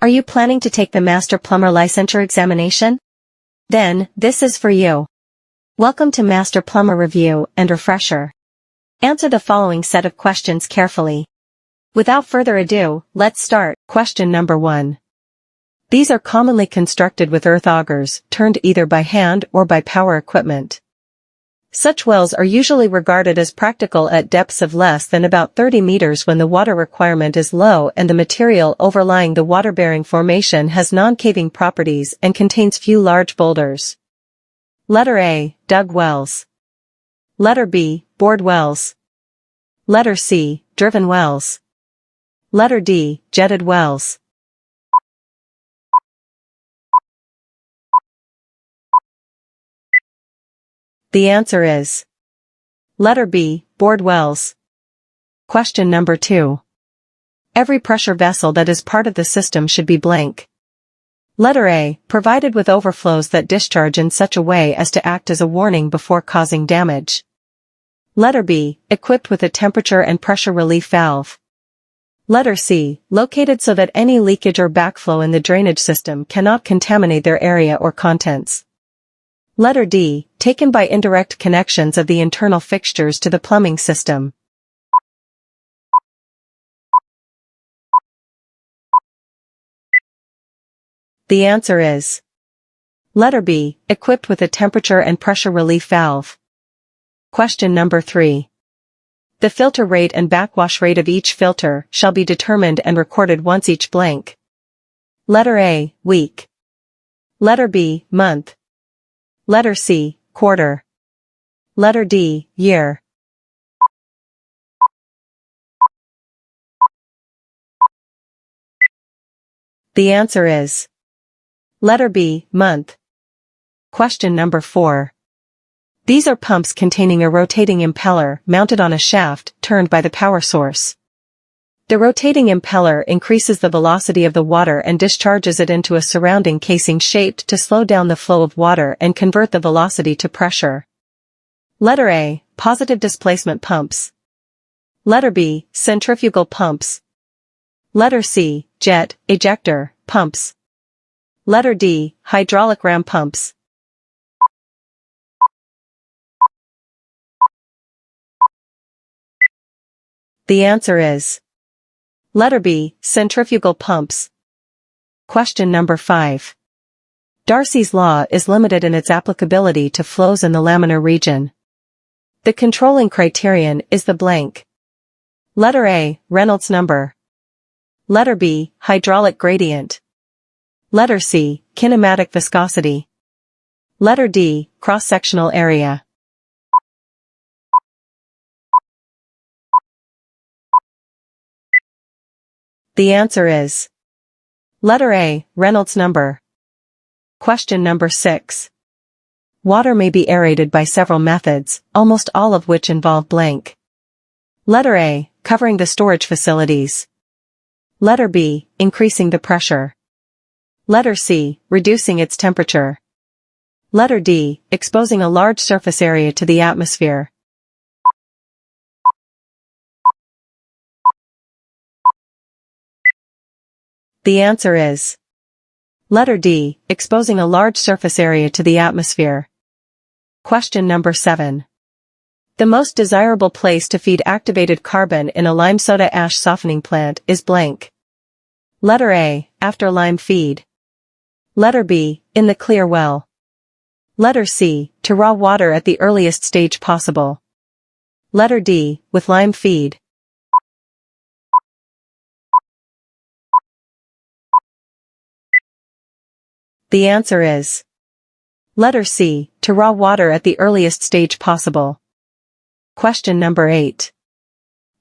Are you planning to take the Master Plumber Licensure examination? Then, this is for you. Welcome to Master Plumber Review and Refresher. Answer the following set of questions carefully. Without further ado, let's start. Question number 1. These are commonly constructed with earth augers, turned either by hand or by power equipment. Such wells are usually regarded as practical at depths of less than about 30 meters when the water requirement is low and the material overlying the water-bearing formation has non-caving properties and contains few large boulders. Letter A, dug wells. Letter B, bored wells. Letter C, driven wells. Letter D, jetted wells. The answer is letter B, bored wells. Question number 2. Every pressure vessel that is part of the system should be blank. Letter A, provided with overflows that discharge in such a way as to act as a warning before causing damage. Letter B, equipped with a temperature and pressure relief valve. Letter C, located so that any leakage or backflow in the drainage system cannot contaminate their area or contents. Letter D, taken by indirect connections of the internal fixtures to the plumbing system. The answer is letter B, equipped with a temperature and pressure relief valve. Question number 3. The filter rate and backwash rate of each filter shall be determined and recorded once each blank. Letter A, week. Letter B, month. Letter C, quarter. Letter D, year. The answer is letter B, month. Question number 4. These are pumps containing a rotating impeller mounted on a shaft turned by the power source. The rotating impeller increases the velocity of the water and discharges it into a surrounding casing shaped to slow down the flow of water and convert the velocity to pressure. Letter A, positive displacement pumps. Letter B, centrifugal pumps. Letter C, jet, ejector, pumps. Letter D, hydraulic ram pumps. The answer is letter B, centrifugal pumps. Question number 5. Darcy's law is limited in its applicability to flows in the laminar region. The controlling criterion is the blank. Letter A, Reynolds number. Letter B, hydraulic gradient. Letter C, kinematic viscosity. Letter D, cross-sectional area. The answer is letter A, Reynolds number. Question number 6. Water may be aerated by several methods, almost all of which involve blank. Letter A, covering the storage facilities. Letter B, increasing the pressure. Letter C, reducing its temperature. Letter D, exposing a large surface area to the atmosphere. The answer is letter D, exposing a large surface area to the atmosphere. Question number 7. The most desirable place to feed activated carbon in a lime soda ash softening plant is blank. Letter A, after lime feed. Letter B, in the clear well. Letter C, to raw water at the earliest stage possible. Letter D, with lime feed. The answer is letter C, to raw water at the earliest stage possible. Question number 8.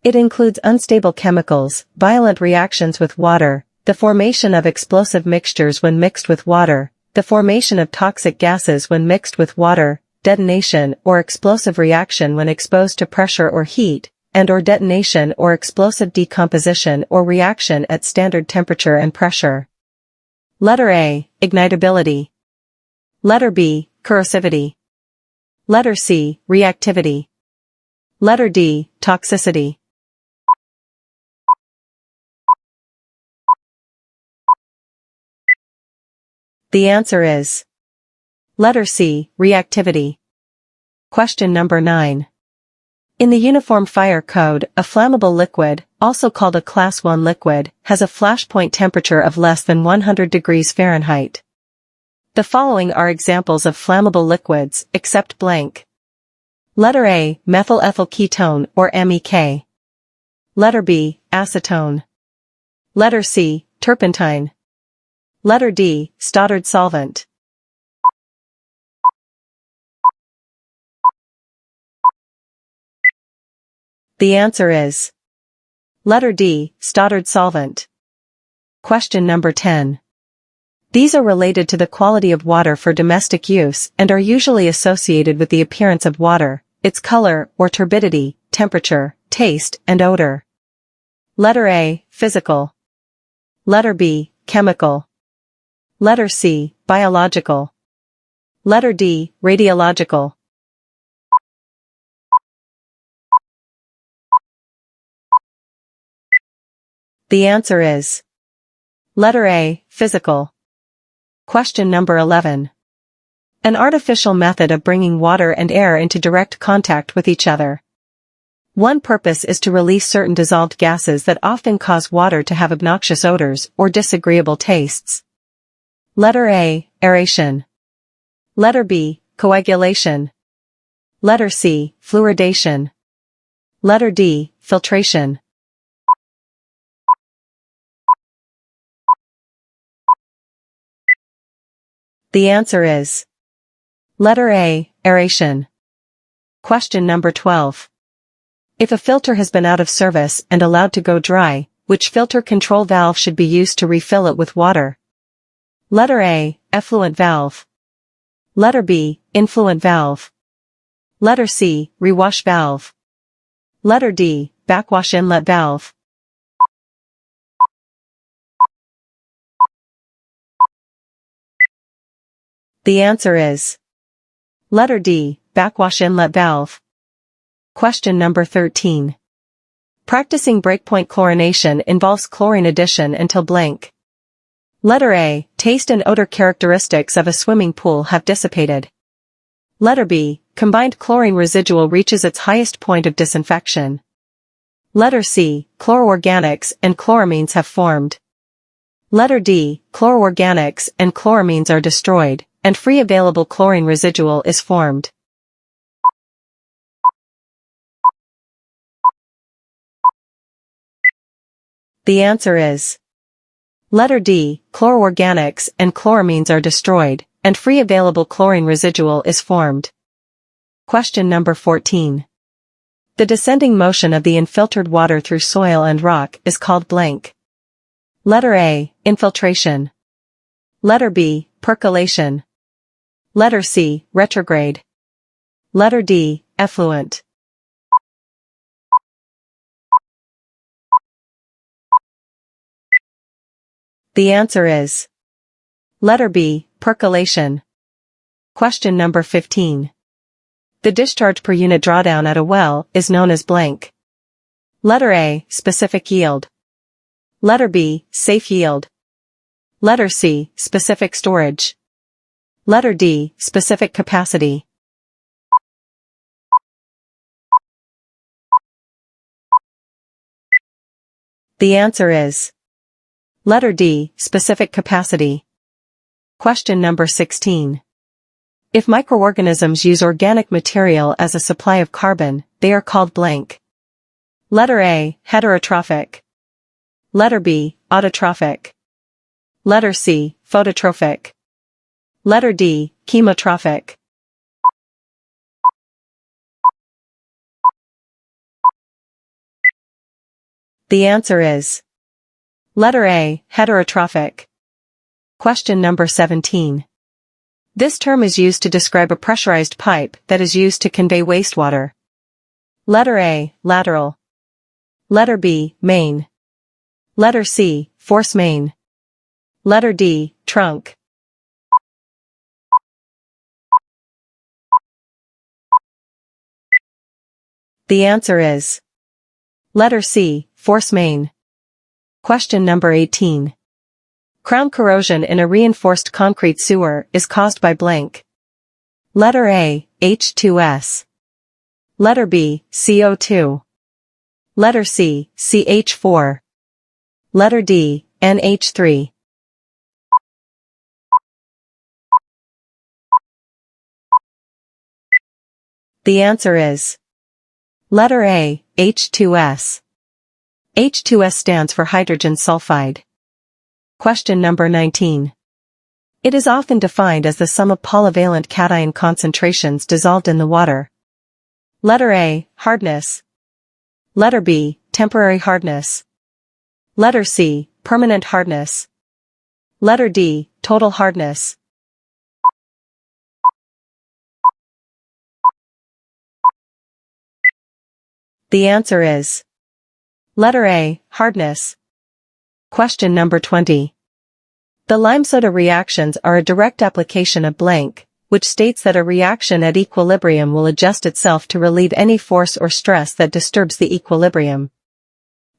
It includes unstable chemicals, violent reactions with water, the formation of explosive mixtures when mixed with water, the formation of toxic gases when mixed with water, detonation or explosive reaction when exposed to pressure or heat, and/or detonation or explosive decomposition or reaction at standard temperature and pressure. Letter A, ignitability. Letter B, corrosivity. Letter C, reactivity. Letter D, toxicity. The answer is letter C, reactivity. Question number 9. In the Uniform Fire Code, a flammable liquid, also called a Class 1 liquid, has a flashpoint temperature of less than 100 degrees Fahrenheit. The following are examples of flammable liquids, except blank. Letter A, methyl ethyl ketone or MEK. Letter B, acetone. Letter C, turpentine. Letter D, Stoddard solvent. The answer is letter D, Stoddard solvent. Question number 10. These are related to the quality of water for domestic use and are usually associated with the appearance of water, its color or turbidity, temperature, taste, and odor. Letter A, physical. Letter B, chemical. Letter C, biological. Letter D, radiological. The answer is letter A, physical. Question number 11. An artificial method of bringing water and air into direct contact with each other. One purpose is to release certain dissolved gases that often cause water to have obnoxious odors or disagreeable tastes. Letter A, aeration. Letter B, coagulation. Letter C, fluoridation. Letter D, filtration. The answer is letter A, aeration. Question number 12. If a filter has been out of service and allowed to go dry, which filter control valve should be used to refill it with water? Letter A, effluent valve. Letter B, influent valve. Letter C, rewash valve. Letter D, backwash inlet valve. The answer is letter D, backwash inlet valve. Question number 13. Practicing breakpoint chlorination involves chlorine addition until blank. Letter A, taste and odor characteristics of a swimming pool have dissipated. Letter B, combined chlorine residual reaches its highest point of disinfection. Letter C, chloroorganics and chloramines have formed. Letter D, chloroorganics and chloramines are destroyed, and free available chlorine residual is formed. The answer is letter D, chloroorganics and chloramines are destroyed, and free available chlorine residual is formed. Question number 14. The descending motion of the infiltered water through soil and rock is called blank. Letter A, infiltration. Letter B, percolation. Letter C, retrograde. Letter D, effluent. The answer is letter B, percolation. Question number 15. The discharge per unit drawdown at a well is known as blank. Letter A, specific yield. Letter B, safe yield. Letter C, specific storage. Letter D, specific capacity. The answer is letter D, specific capacity. Question number 16. If microorganisms use organic material as a supply of carbon, they are called blank. Letter A, heterotrophic. Letter B, autotrophic. Letter C, phototrophic. Letter D, chemotrophic. The answer is letter A, heterotrophic. Question number 17. This term is used to describe a pressurized pipe that is used to convey wastewater. Letter A, lateral. Letter B, main. Letter C, force main. Letter D, trunk. The answer is letter C, force main. Question number 18. Crown corrosion in a reinforced concrete sewer is caused by blank. Letter A, H2S. Letter B, CO2. Letter C, CH4. Letter D, NH3. The answer is letter A, H2S. H2S stands for hydrogen sulfide. Question number 19. It is often defined as the sum of polyvalent cation concentrations dissolved in the water. Letter A, hardness. Letter B, temporary hardness. Letter C, permanent hardness. Letter D, total hardness. The answer is letter A, hardness. Question number 20. The lime-soda reactions are a direct application of blank, which states that a reaction at equilibrium will adjust itself to relieve any force or stress that disturbs the equilibrium.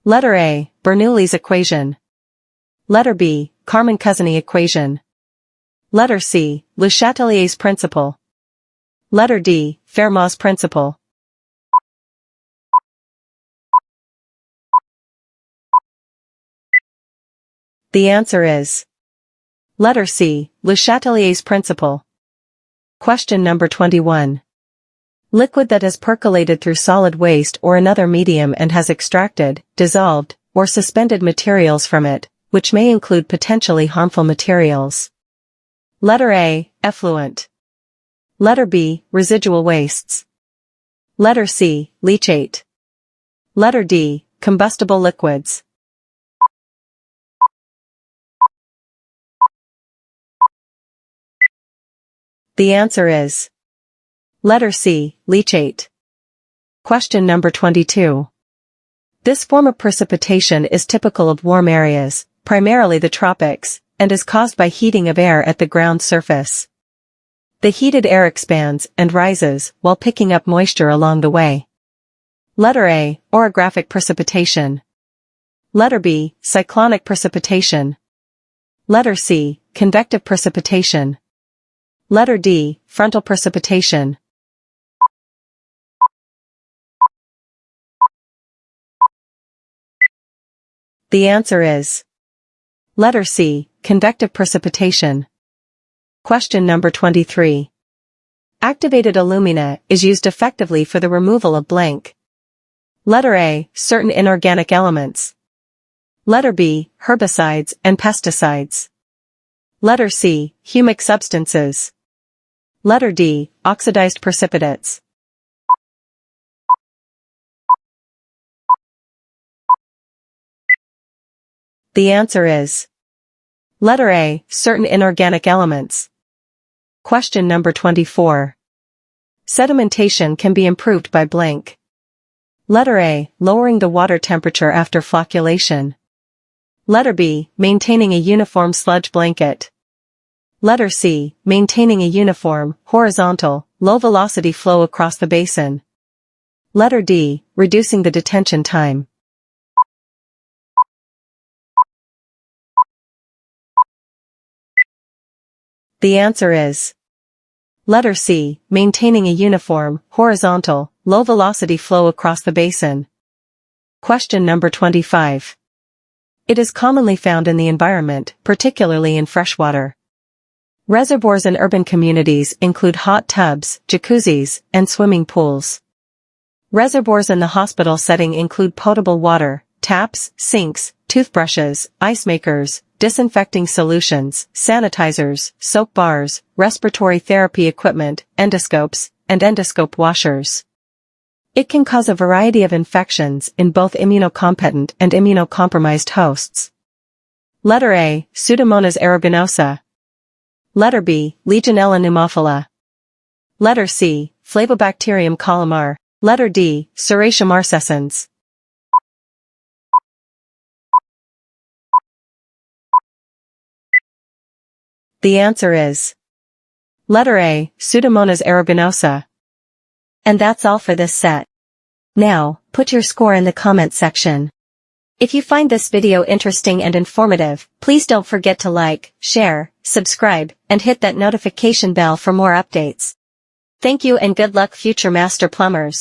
Letter A, Bernoulli's equation. Letter B, Carman-Cousiny equation. Letter C, Le Chatelier's principle. Letter D, Fermat's principle. The answer is letter C, Le Chatelier's principle. Question number 21. Liquid that has percolated through solid waste or another medium and has extracted, dissolved, or suspended materials from it, which may include potentially harmful materials. Letter A, effluent. Letter B, residual wastes. Letter C, leachate. Letter D, combustible liquids. The answer is letter C, leachate. Question number 22. This form of precipitation is typical of warm areas, primarily the tropics, and is caused by heating of air at the ground surface. The heated air expands and rises while picking up moisture along the way. Letter A, orographic precipitation. Letter B, cyclonic precipitation. Letter C, convective precipitation. Letter D, frontal precipitation. The answer is letter C, convective precipitation. Question number 23. Activated alumina is used effectively for the removal of blank. Letter A, certain inorganic elements. Letter B, herbicides and pesticides. Letter C, humic substances. Letter D, oxidized precipitates. The answer is letter A, certain inorganic elements. Question number 24. Sedimentation can be improved by blank. Letter A, lowering the water temperature after flocculation. Letter B, maintaining a uniform sludge blanket. Letter C, maintaining a uniform, horizontal, low-velocity flow across the basin. Letter D, reducing the detention time. The answer is letter C, maintaining a uniform, horizontal, low-velocity flow across the basin. Question number 25. It is commonly found in the environment, particularly in freshwater. Reservoirs in urban communities include hot tubs, jacuzzis, and swimming pools. Reservoirs in the hospital setting include potable water, taps, sinks, toothbrushes, ice makers, disinfecting solutions, sanitizers, soap bars, respiratory therapy equipment, endoscopes, and endoscope washers. It can cause a variety of infections in both immunocompetent and immunocompromised hosts. Letter A, Pseudomonas aeruginosa. Letter B, Legionella pneumophila. Letter C, Flavobacterium columar. Letter D, Serratia marcescens. The answer is letter A, Pseudomonas aeruginosa. And that's all for this set. Now, put your score in the comment section. If you find this video interesting and informative, please don't forget to like, share, subscribe, and hit that notification bell for more updates. Thank you and good luck future master plumbers.